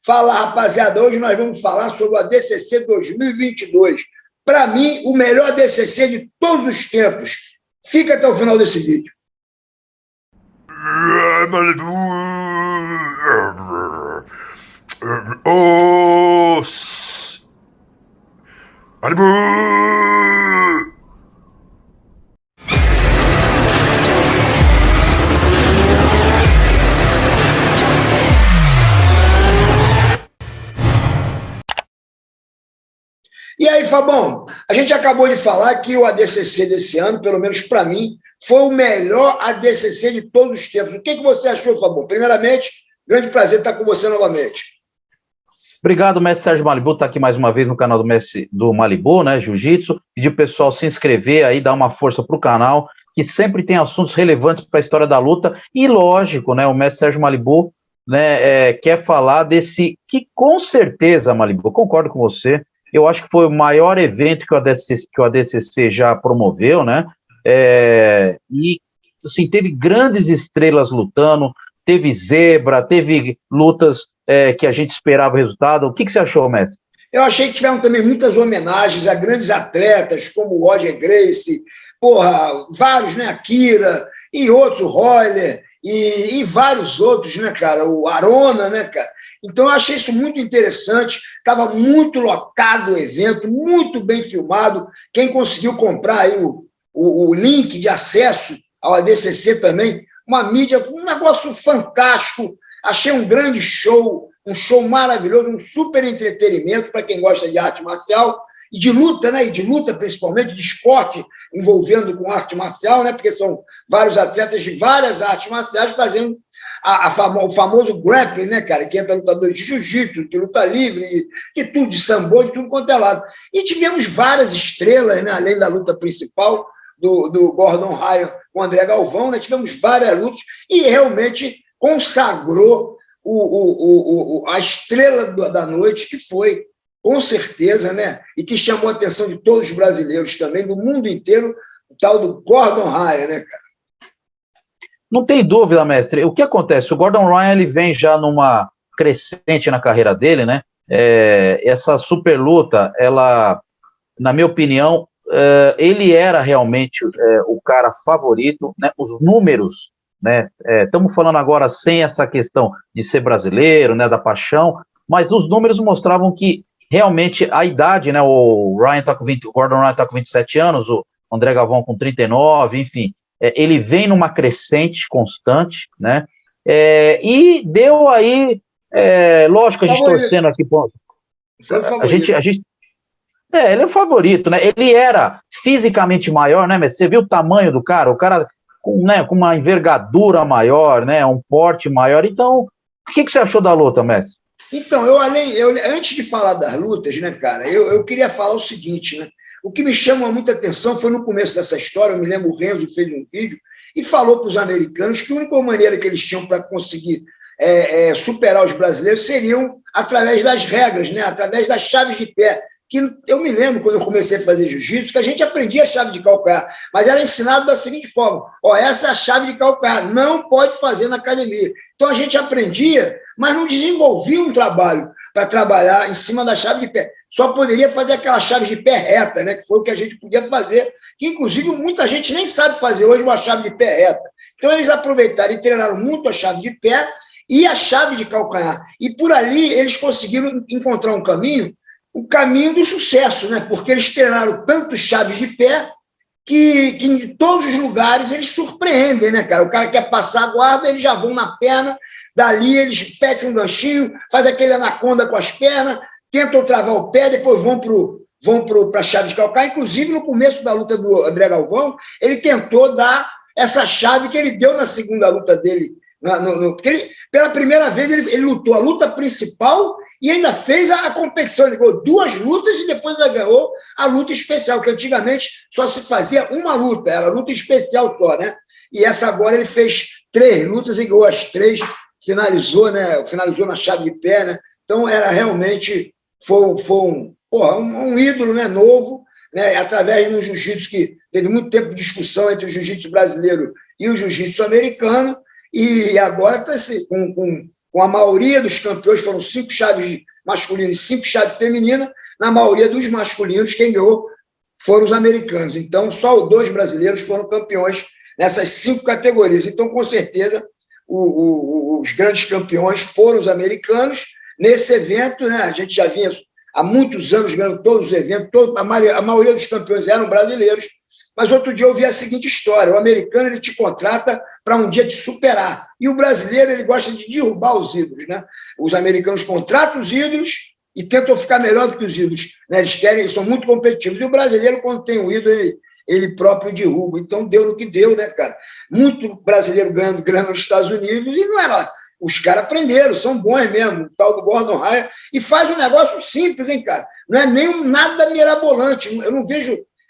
Fala, rapaziada, hoje nós vamos falar sobre o ADCC 2022. Para mim, o melhor ADCC de todos os tempos. Fica até o final desse vídeo. Malibu! E aí, Fabão, a gente acabou de falar que o ADCC desse ano, pelo menos para mim, foi o melhor ADCC de todos os tempos. O que você achou, Fabão? Primeiramente, grande prazer estar com você novamente. Obrigado, mestre Sérgio Malibu, está aqui mais uma vez no canal do mestre do Malibu, né, Jiu-Jitsu, pedir o pessoal se inscrever aí, dar uma força para o canal, que sempre tem assuntos relevantes para a história da luta, e lógico, né, o mestre Sérgio Malibu, né, quer falar desse, que com certeza, Malibu, eu concordo com você, eu acho que foi o maior evento que o ADCC já promoveu, né, e, assim, teve grandes estrelas lutando, teve zebra, teve lutas que a gente esperava o resultado. O que você achou, mestre? Eu achei que tiveram também muitas homenagens a grandes atletas, como o Roger Gracie, vários, né, Akira, e outros, Royler, e vários outros, né, cara, o Arona, né, cara. Então, eu achei isso muito interessante, estava muito lotado o evento, muito bem filmado. Quem conseguiu comprar aí o link de acesso ao ADCC também, uma mídia, um negócio fantástico. Achei um grande show, um show maravilhoso, um super entretenimento para quem gosta de arte marcial e de luta, né? E de luta, principalmente, de esporte envolvendo com arte marcial, né? Porque são vários atletas de várias artes marciais fazendo o famoso grappling, né, cara? Que entra lutadores de jiu-jitsu, de luta livre, de tudo, de sambo, de tudo quanto é lado. E tivemos várias estrelas, né? Além da luta principal do Gordon Ryan com o André Galvão, né? Tivemos várias lutas e realmente consagrou a estrela da noite, que foi, com certeza, né? E que chamou a atenção de todos os brasileiros também, do mundo inteiro, o tal do Gordon Ryan, né, cara? Não tem dúvida, mestre. O que acontece? O Gordon Ryan, ele vem já numa crescente na carreira dele, né? Essa super luta, ela, na minha opinião, ele era realmente o cara favorito, né? Os números, né? Estamos falando agora sem essa questão de ser brasileiro, né? Da paixão, mas os números mostravam que realmente a idade, né? O Gordon Ryan está com 27 anos, o André Galvão com 39, enfim. Ele vem numa crescente constante, né? E deu aí, lógico, a gente torcendo aqui, a gente ele é o favorito, né? Ele era fisicamente maior, né? Mas você viu o tamanho do cara? O cara com uma envergadura maior, né? Um porte maior. Então, o que você achou da luta, mestre? Então, antes de falar das lutas, né, cara, eu queria falar o seguinte, né? O que me chama muita atenção foi no começo dessa história, eu me lembro, o Renzo fez um vídeo e falou para os americanos que a única maneira que eles tinham para conseguir superar os brasileiros seriam através das regras, né? Através das chaves de pé. Que eu me lembro, quando eu comecei a fazer jiu-jitsu, que a gente aprendia a chave de calcanhar, mas era ensinado da seguinte forma: essa é a chave de calcanhar, não pode fazer na academia. Então a gente aprendia, mas não desenvolvia um trabalho para trabalhar em cima da chave de pé. Só poderia fazer aquela chave de pé reta, né? Que foi o que a gente podia fazer, que inclusive muita gente nem sabe fazer hoje uma chave de pé reta. Então eles aproveitaram e treinaram muito a chave de pé e a chave de calcanhar. E por ali eles conseguiram encontrar um caminho, o caminho do sucesso, né? Porque eles treinaram tanto chaves de pé que em todos os lugares eles surpreendem, né, cara? O cara quer passar a guarda, eles já vão na perna, dali eles petem um ganchinho, faz aquele anaconda com as pernas, tentam travar o pé, depois vão para a chave de calcanhar. Inclusive, no começo da luta do André Galvão, ele tentou dar essa chave que ele deu na segunda luta dele. Porque ele, pela primeira vez, ele lutou a luta principal e ainda fez a competição. Ele ganhou 2 lutas e depois ainda ganhou a luta especial, que antigamente só se fazia uma luta, era luta especial só, né? E essa agora ele fez 3 lutas e ganhou as 3, finalizou, né? Finalizou na chave de pé, né? Então, era realmente um ídolo, né, novo, né, através do jiu-jitsu, que teve muito tempo de discussão entre o jiu-jitsu brasileiro e o jiu-jitsu americano, e agora está com com a maioria dos campeões, foram 5 chaves masculinas e 5 chaves femininas, na maioria dos masculinos, quem ganhou foram os americanos. Então, só 2 brasileiros foram campeões nessas 5 categorias. Então, com certeza, os grandes campeões foram os americanos. Nesse evento, né, a gente já vinha há muitos anos ganhando todos os eventos, a maioria dos campeões eram brasileiros, mas outro dia eu vi a seguinte história: o americano ele te contrata para um dia te superar, e o brasileiro ele gosta de derrubar os ídolos, né? Os americanos contratam os ídolos e tentam ficar melhor do que os ídolos, né? Eles são muito competitivos, e o brasileiro, quando tem um ídolo, ele próprio derruba. Então deu no que deu, né, cara? Muito brasileiro ganhando grana nos Estados Unidos, e não era. Os caras aprenderam, são bons mesmo, o tal do Gordon Ryan, e faz um negócio simples, hein, cara? Não é nem nada mirabolante.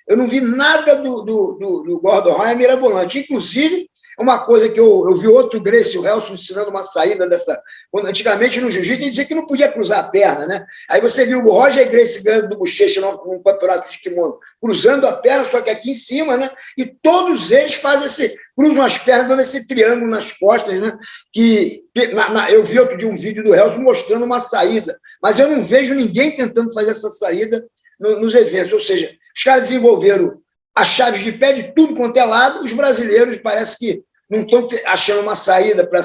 Eu não vi nada do Gordon Ryan mirabolante. Inclusive, uma coisa que eu vi outro Gracie Helson ensinando uma saída dessa. Quando, antigamente no jiu-jitsu, ele dizia que não podia cruzar a perna, né? Aí você viu o Roger Gracie ganhando do Bochecha num campeonato de kimono, cruzando a perna, só que aqui em cima, né? E todos eles fazem cruzam as pernas, dando esse triângulo nas costas, né? Eu vi outro dia um vídeo do Helson mostrando uma saída, mas eu não vejo ninguém tentando fazer essa saída nos eventos. Ou seja, os caras desenvolveram as chaves de pé de tudo quanto é lado, os brasileiros parece que não estão achando uma saída para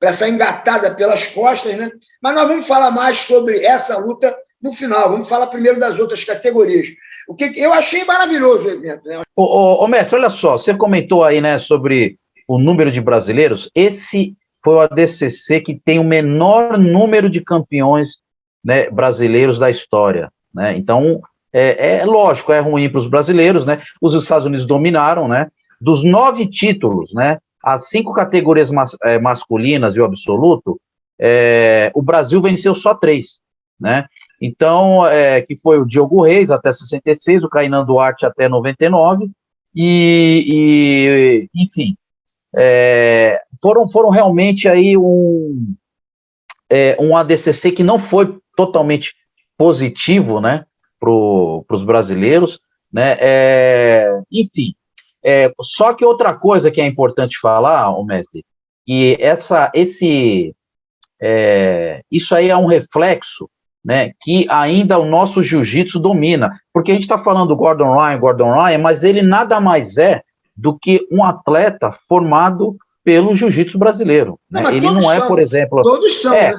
essa engatada pelas costas, né? Mas nós vamos falar mais sobre essa luta no final, vamos falar primeiro das outras categorias. O que eu achei maravilhoso o evento, né? Ô, mestre, olha só, você comentou aí, né, sobre o número de brasileiros. Esse foi o ADCC que tem o menor número de campeões, né, brasileiros da história, né? Então, lógico, é ruim para os brasileiros, né? Os Estados Unidos dominaram, né? Dos 9 títulos, né? As 5 categorias masculinas e o absoluto, o Brasil venceu só 3, né? Então, que foi o Diogo Reis até 66, o Kainan Duarte até 99, enfim, foram realmente aí um ADCC que não foi totalmente positivo, né? Para os brasileiros, né? Enfim, só que outra coisa que é importante falar, mestre, que isso aí é um reflexo, né, que ainda o nosso jiu-jitsu domina, porque a gente está falando do Gordon Ryan, mas ele nada mais é do que um atleta formado pelo jiu-jitsu brasileiro, né? Não, ele não é, por exemplo... Todos são, né?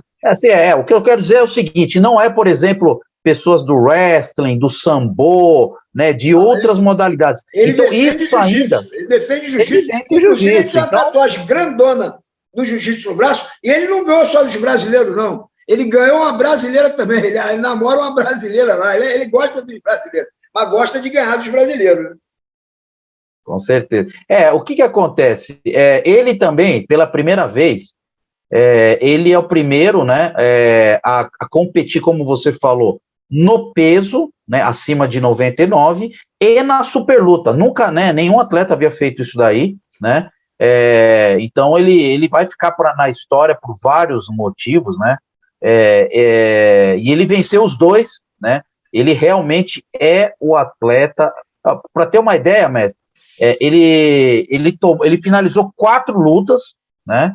O que eu quero dizer é o seguinte, não é, por exemplo, pessoas do wrestling, do sambo, né, de outras modalidades. Então, isso ainda... Ele defende jiu-jitsu. Inclusive, ele tem uma tatuagem grandona do jiu-jitsu no braço, e ele não ganhou só dos brasileiros, não. Ele ganhou uma brasileira também, ele namora uma brasileira lá, ele gosta dos brasileiros, mas gosta de ganhar dos brasileiros, né? Com certeza. O que acontece? Ele também, pela primeira vez, ele é o primeiro, né, a competir, como você falou, no peso, né, acima de 99, e na superluta. Nunca, né, nenhum atleta havia feito isso daí, né? Então ele vai ficar na história por vários motivos, né? E ele venceu os 2, né? Ele realmente é o atleta. Para ter uma ideia, mestre, ele finalizou 4 lutas, né?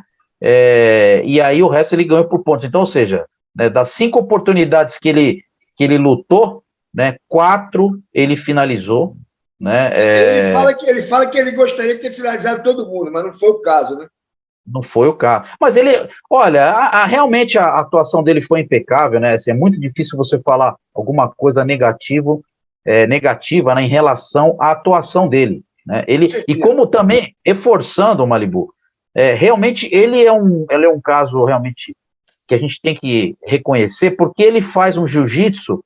E aí o resto ele ganhou por pontos. Então, ou seja, né, das 5 oportunidades que ele lutou, né, 4 ele finalizou, né? Ele fala que ele gostaria de ter finalizado todo mundo, mas não foi o caso, né? Não foi o caso. Mas ele, olha, realmente a atuação dele foi impecável, né? Assim, é muito difícil você falar alguma coisa negativa, né, em relação à atuação dele, né? E como também, reforçando o Malibu, realmente ele é um caso realmente que a gente tem que reconhecer, porque ele faz um jiu-jitsu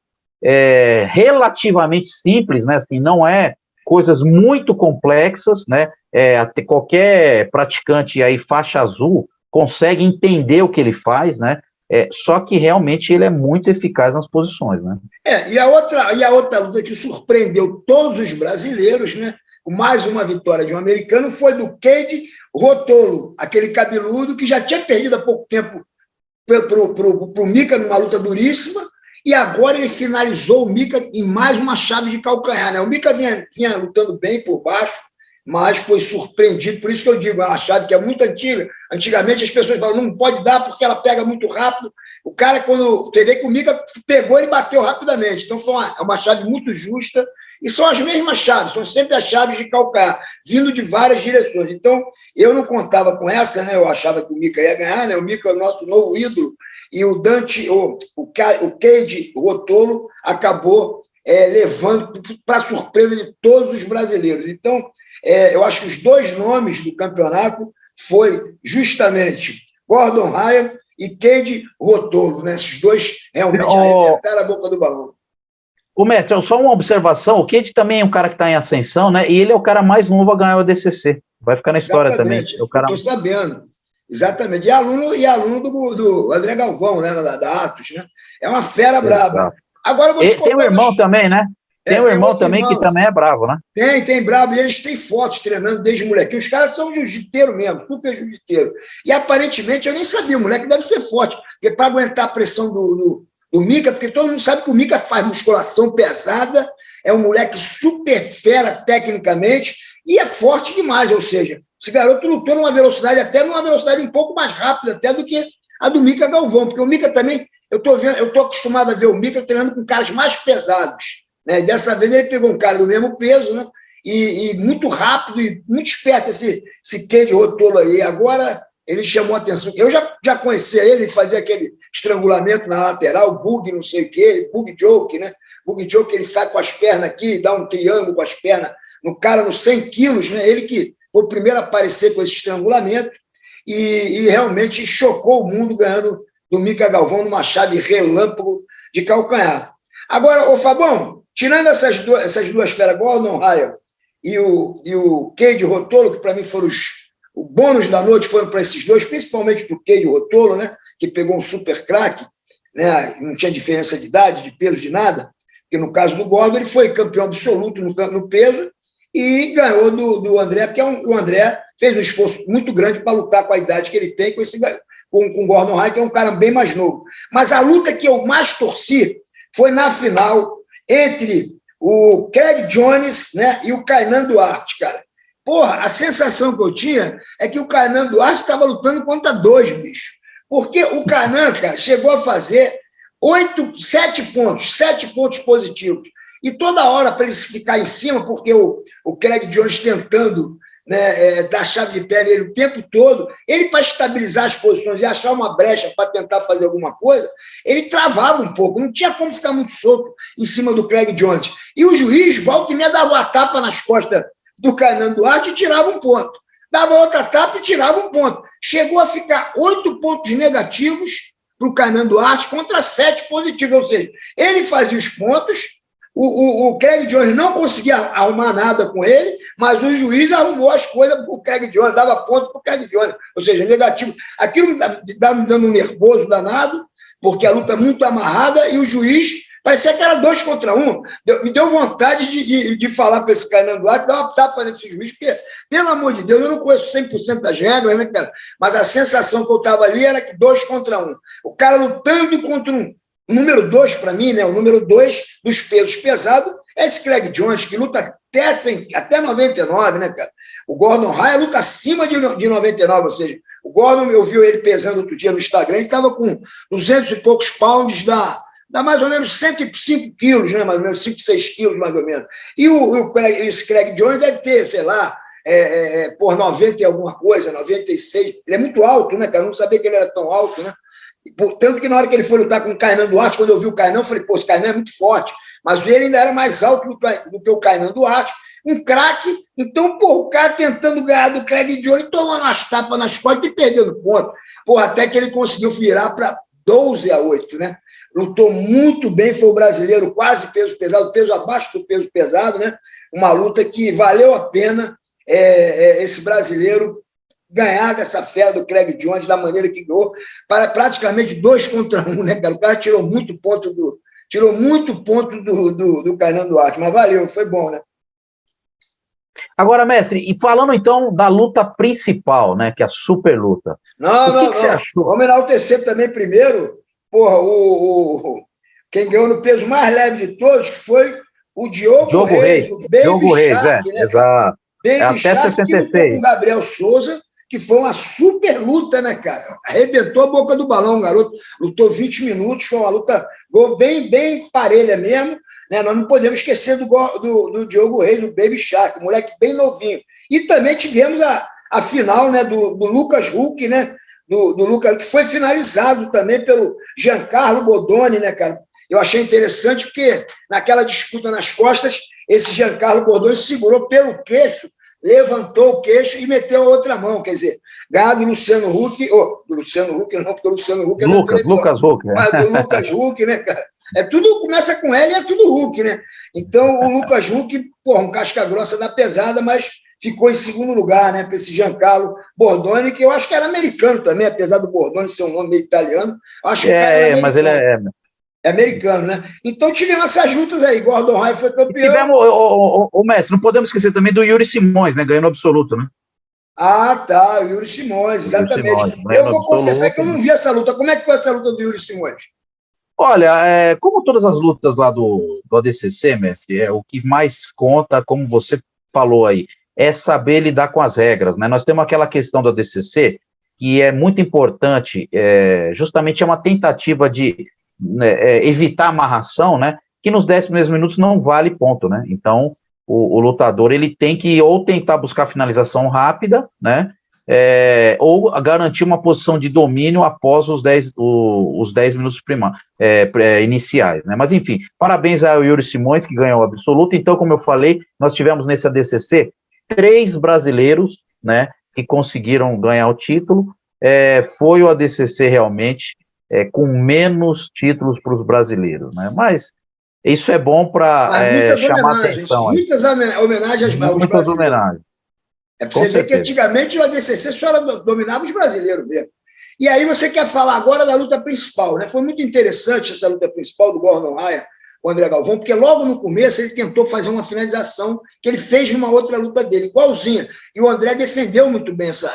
relativamente simples, né? Assim, não é coisas muito complexas, né? Até qualquer praticante aí, faixa azul, consegue entender o que ele faz, né? Só que realmente ele é muito eficaz nas posições, né? E a outra luta que surpreendeu todos os brasileiros, né? Mais uma vitória de um americano foi do Cade Rotolo, aquele cabeludo que já tinha perdido há pouco tempo para o Mika numa luta duríssima, e agora ele finalizou o Mika em mais uma chave de calcanhar, né? O Mika vinha lutando bem por baixo, mas foi surpreendido, por isso que eu digo, é uma chave que é muito antiga. Antigamente as pessoas falam, não pode dar porque ela pega muito rápido. O cara, quando você vê que o Mika pegou, ele bateu rapidamente. Então foi uma chave muito justa, e são as mesmas chaves, são sempre as chaves de calcanhar, vindo de várias direções. Então, eu não contava com essa, né? Eu achava que o Mika ia ganhar, né? O Mika é o nosso novo ídolo, e o Dante, o Keiji Rotolo, acabou levando para a surpresa de todos os brasileiros. Então, eu acho que os dois nomes do campeonato foi justamente Gordon Ryan e Keiji Rotolo, né? Esses dois realmente arrebentaram a boca do balão. O mestre, só uma observação, o Keiji também é um cara que está em ascensão, né? E ele é o cara mais novo a ganhar o ADCC. Vai ficar na história. Exatamente, também. É o cara... Estou sabendo. Exatamente. E aluno do André Galvão, né? Da Atos, né? É uma fera braba. Agora eu vou te contar. Tem um irmão também, né? Tem um irmão também que também é bravo, né? Tem bravo, e eles têm fotos treinando desde molequinho. Os caras são jiu-jiteiro mesmo, super jiu-jiteiro. E aparentemente eu nem sabia, o moleque deve ser forte, porque para aguentar a pressão do Mika, porque todo mundo sabe que o Mika faz musculação pesada, é um moleque super fera tecnicamente e é forte demais, ou seja, esse garoto lutou numa velocidade um pouco mais rápida até do que a do Mika Galvão, porque o Mika também, eu estou acostumado a ver o Mika treinando com caras mais pesados. Né? E dessa vez ele pegou um cara do mesmo peso, né? E muito rápido e muito esperto esse Keiji Rotolo aí. Agora ele chamou a atenção. Eu já conhecia ele, fazia aquele estrangulamento na lateral, bug não sei o quê, bug joke, né? Bug joke, ele faz com as pernas aqui, dá um triângulo com as pernas no cara nos 100 quilos, né? Ele que foi o primeiro a aparecer com esse estrangulamento e realmente chocou o mundo ganhando do Mika Galvão numa chave relâmpago de calcanhar. Agora, ô Fabão, tirando essas duas feras, Gordon Ryan e o Keiji Rotolo, que para mim foram o bônus da noite, foram para esses dois, principalmente para o Keiji Rotolo, né, que pegou um super craque, né, não tinha diferença de idade, de peso, de nada, porque no caso do Gordon, ele foi campeão absoluto no peso e ganhou do André, porque o André fez um esforço muito grande para lutar com a idade que ele tem com o Gordon Ryan, que é um cara bem mais novo. Mas a luta que eu mais torci foi na final entre o Craig Jones, né, e o Kaynan Duarte, cara. Porra, a sensação que eu tinha é que o Kaynan Duarte estava lutando contra dois, bicho. Porque o Kaynan, cara, chegou a fazer 7 pontos positivos. E toda hora para ele ficar em cima, porque o Craig Jones tentando, né, dar chave de pé nele o tempo todo, ele para estabilizar as posições e achar uma brecha para tentar fazer alguma coisa, ele travava um pouco, não tinha como ficar muito solto em cima do Craig Jones. E o juiz, volta e meia, dava uma tapa nas costas do Kaynan Duarte e tirava um ponto. Dava outra tapa e tirava um ponto. Chegou a ficar 8 pontos negativos para o Kaynan Duarte contra 7 positivos, ou seja, ele fazia os pontos, o Craig Jones não conseguia arrumar nada com ele, mas o juiz arrumou as coisas para o Craig Jones, dava ponto para o Craig Jones, ou seja, negativo. Aquilo estava me dando um nervoso danado, porque a luta é muito amarrada e o juiz parecia que era 2 contra 1. Me deu vontade de falar para esse Kaynan Duarte, dar uma tapa nesse juiz, porque, pelo amor de Deus, eu não conheço 100% das regras, né, cara? Mas a sensação que eu estava ali era que 2 contra 1. O cara lutando contra o número 2, para mim, né, o número 2 dos pesos pesados, é esse Craig Jones, que luta até 99, né, cara? O Gordon Ryan luta acima de 99, ou seja, o Gordon, eu vi ele pesando outro dia no Instagram, ele estava com 200 e poucos pounds, dá mais ou menos 105 quilos, né, mais ou menos 5, 6 quilos, mais ou menos. E esse Craig Jones deve ter, sei lá, por 90 e alguma coisa, 96. Ele é muito alto, né, cara? Eu não sabia que ele era tão alto, né? Tanto que na hora que ele foi lutar com o Kaynan Duarte, quando eu vi o Kaynan, eu falei, pô, esse Kaynan é muito forte. Mas ele ainda era mais alto do que o Kaynan Duarte, um craque. Então, pô, o cara tentando ganhar do Craig Jones, tomando umas tapas nas costas e perdendo ponto. Pô, até que ele conseguiu virar para 12-8, né? Lutou muito bem, foi o brasileiro quase peso pesado, peso abaixo do peso pesado, né? Uma luta que valeu a pena esse brasileiro ganhar dessa fera do Craig Jones da maneira que ganhou, para praticamente 2 contra 1, né, cara? O cara tirou muito ponto do Kaynan Duarte, mas valeu, foi bom, né? Agora, mestre, e falando então da luta principal, né, que é a super luta. O que você achou? Vamos enaltecer também primeiro, porra, quem ganhou no peso mais leve de todos, que foi o Diogo Reis, o Baby Diogo Reis, Shark, né, exato. Baby até Shark que lutou 66. com o Gabriel Souza, que foi uma super luta, né, cara? Arrebentou a boca do balão, o garoto lutou 20 minutos, foi uma luta bem parelha mesmo, né? Nós não podemos esquecer do Diogo Reis, do Baby Shark, moleque bem novinho. E também tivemos a final, né, do Lucas Huck, né? Do Lucas, que foi finalizado também pelo Giancarlo Bodoni, né, cara? Eu achei interessante porque naquela disputa nas costas, esse Giancarlo Bodoni segurou pelo queixo, levantou o queixo e meteu a outra mão, quer dizer, ganhar do Luciano Huck, do Luciano Huck não, porque o Luciano Huck é da televisão, Lucas Huck, né? mas do Lucas Huck, né, cara? Tudo começa com L e é tudo Huck, né? Então, o Lucas Huck, um casca grossa da pesada, mas ficou em segundo lugar, né, para esse Giancarlo Bordoni, que eu acho que era americano também, apesar do Bordoni ser um nome meio italiano, acho que o cara era americano. Mas ele é americano, né? Então tivemos essas lutas aí. Gordon Ryan foi campeão. E tivemos, o mestre, não podemos esquecer também do Yuri Simões, né? Ganhou no absoluto, né? Ah, tá, o Yuri Simões, exatamente. Eu vou confessar que eu não vi essa luta. Como é que foi essa luta do Yuri Simões? Olha, como todas as lutas lá do ADCC, mestre, o que mais conta, como você falou aí, é saber lidar com as regras, né? Nós temos aquela questão do ADCC que é muito importante, justamente é uma tentativa de evitar a amarração, né? Que nos 10 primeiros minutos não vale ponto, né? Então, o lutador ele tem que ou tentar buscar finalização rápida, né? Ou garantir uma posição de domínio após os 10 minutos iniciais, né? Mas, enfim, parabéns ao Yuri Simões, que ganhou o absoluto. Então, como eu falei, nós tivemos nesse ADCC 3 brasileiros, né, que conseguiram ganhar o título. Foi o ADCC realmente com menos títulos para os brasileiros, né? Mas isso é bom para chamar atenção. Muitas homenagens aos brasileiros. É para você ver que antigamente o ADCC só dominava os brasileiros mesmo. E aí você quer falar agora da luta principal, né? Foi muito interessante essa luta principal do Gordon Ryan, o André Galvão, porque logo no começo ele tentou fazer uma finalização que ele fez numa outra luta dele, igualzinha. E o André defendeu muito bem essa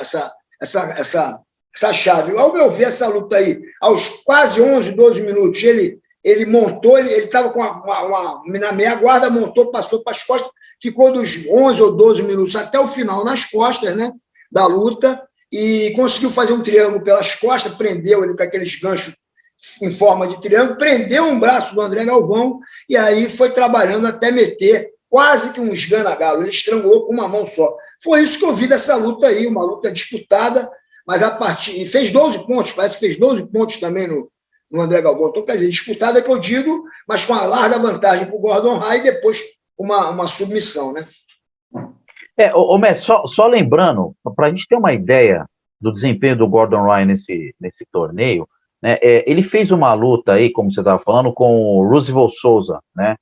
chave. Ao meu ver, essa luta aí, aos quase 11, 12 minutos, ele montou, ele estava na meia guarda, montou, passou para as costas, ficou dos 11 ou 12 minutos até o final nas costas, né, da luta, e conseguiu fazer um triângulo pelas costas, prendeu ele com aqueles ganchos em forma de triângulo, prendeu um braço do André Galvão, e aí foi trabalhando até meter quase que um esgana-galo, ele estrangulou com uma mão só. Foi isso que eu vi dessa luta aí, uma luta disputada, mas e fez 12 pontos, parece que fez 12 pontos também no André Galvão. Então, quer dizer, disputada que eu digo, mas com a larga vantagem para o Gordon Ryan e depois uma submissão, né? Mestre, só lembrando, para a gente ter uma ideia do desempenho do Gordon Ryan nesse torneio, né, ele fez uma luta aí, como você estava falando, com o Roosevelt Souza, né?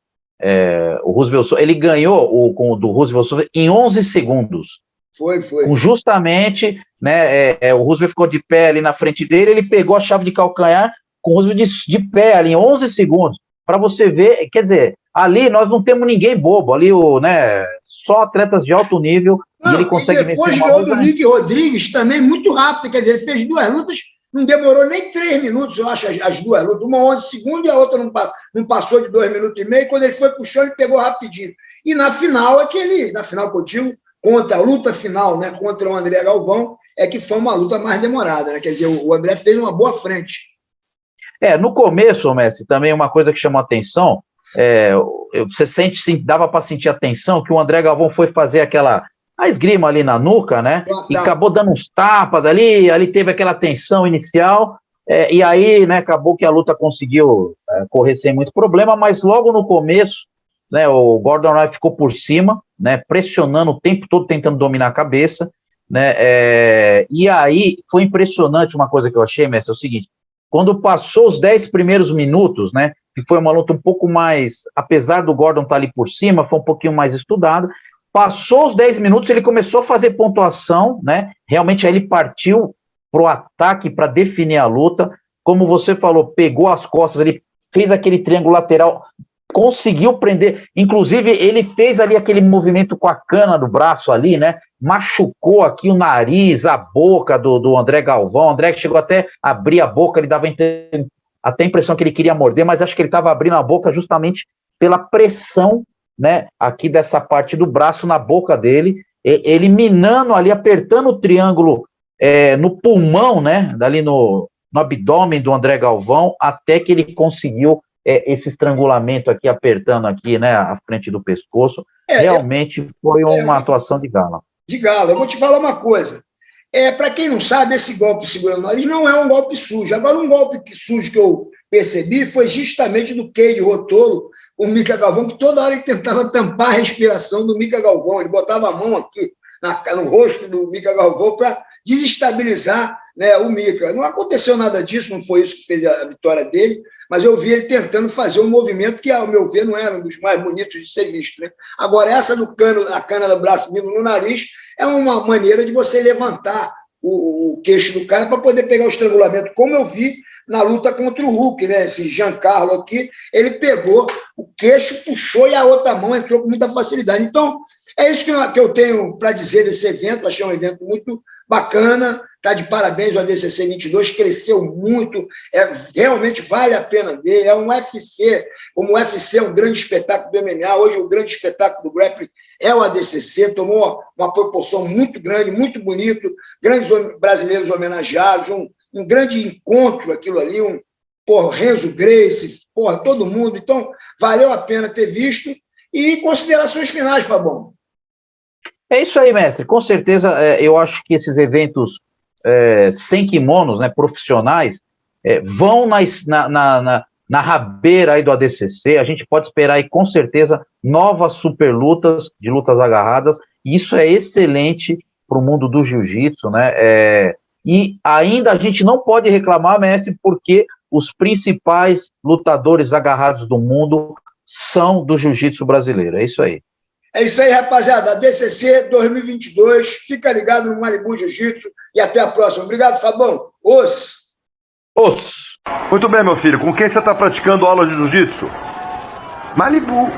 O Roosevelt Souza, ele ganhou do Roosevelt Souza em 11 segundos. Foi. Justamente, né, o Roosevelt ficou de pé ali na frente dele, ele pegou a chave de calcanhar com o Roosevelt de pé ali em 11 segundos. Para você ver, quer dizer, ali nós não temos ninguém bobo, ali só atletas de alto nível, e ele consegue vencer. Depois ganhou do Nick Rodrigues também muito rápido, quer dizer, ele fez 2 lutas, não demorou nem 3 minutos, eu acho, as 2 lutas, uma 11 segundos e a outra não passou de 2 minutos e meio, quando ele foi pro chão, ele pegou rapidinho. E na final, na final que eu digo, contra a luta final, né, contra o André Galvão, que foi uma luta mais demorada, né? Quer dizer, o André fez uma boa frente. No começo, mestre, também uma coisa que chamou a atenção, você dava para sentir a tensão que o André Galvão foi fazer a esgrima ali na nuca, né? E acabou dando uns tapas ali teve aquela tensão inicial, e aí, né, acabou que a luta conseguiu correr sem muito problema, mas logo no começo, né, o Gordon Ryan ficou por cima, né, pressionando o tempo todo, tentando dominar a cabeça, né, e aí foi impressionante uma coisa que eu achei, mestre, é o seguinte: quando passou os 10 primeiros minutos, né, que foi uma luta um pouco mais, apesar do Gordon estar ali por cima, foi um pouquinho mais estudado, passou os 10 minutos, ele começou a fazer pontuação, né, realmente aí ele partiu para o ataque, para definir a luta, como você falou, pegou as costas, ele fez aquele triângulo lateral, conseguiu prender, inclusive ele fez ali aquele movimento com a cana do braço ali, né, machucou aqui o nariz, a boca do André Galvão. O André chegou até a abrir a boca, ele dava até a impressão que ele queria morder, mas acho que ele estava abrindo a boca justamente pela pressão, né, aqui dessa parte do braço na boca dele, eliminando ali, apertando o triângulo no pulmão, né? Dali no abdômen do André Galvão, até que ele conseguiu esse estrangulamento aqui, apertando aqui, né, a frente do pescoço. Realmente foi uma atuação de gala. De gala. Eu vou te falar uma coisa. Para quem não sabe, esse golpe segurando o nariz não é um golpe sujo. Agora, um golpe sujo que eu percebi foi justamente do Cade Rotolo, o Mica Galvão, que toda hora ele tentava tampar a respiração do Mica Galvão. Ele botava a mão aqui no rosto do Mica Galvão para desestabilizar, né, o Mica. Não aconteceu nada disso, não foi isso que fez a vitória dele, mas eu vi ele tentando fazer um movimento que, ao meu ver, não era um dos mais bonitos de ser visto, né? Agora, essa a cana do braço vindo no nariz é uma maneira de você levantar o queixo do cara para poder pegar o estrangulamento, como eu vi na luta contra o Hulk, né? Esse Giancarlo aqui, ele pegou o queixo, puxou e a outra mão entrou com muita facilidade. Então, é isso que eu tenho para dizer desse evento. Achei um evento muito bacana, está de parabéns o ADCC 22, cresceu muito, realmente vale a pena ver, é um UFC, como o UFC é um grande espetáculo do MMA, hoje o grande espetáculo do grappling é o ADCC, tomou uma proporção muito grande, muito bonito, grandes brasileiros homenageados, um grande encontro aquilo ali, Renzo Gracie, todo mundo, então valeu a pena ter visto. E considerações finais, Fabão? É isso aí, mestre. Com certeza, eu acho que esses eventos sem kimonos, né, profissionais, vão na rabeira aí do ADCC. A gente pode esperar aí, com certeza, novas super lutas, de lutas agarradas. E isso é excelente para o mundo do jiu-jitsu, né? E ainda a gente não pode reclamar, mestre, porque os principais lutadores agarrados do mundo são do jiu-jitsu brasileiro. É isso aí. É isso aí, rapaziada. ADCC 2022. Fica ligado no Malibu Jiu-Jitsu e até a próxima. Obrigado, Fabão. Os. Muito bem, meu filho. Com quem você está praticando aula de jiu-jitsu? Malibu.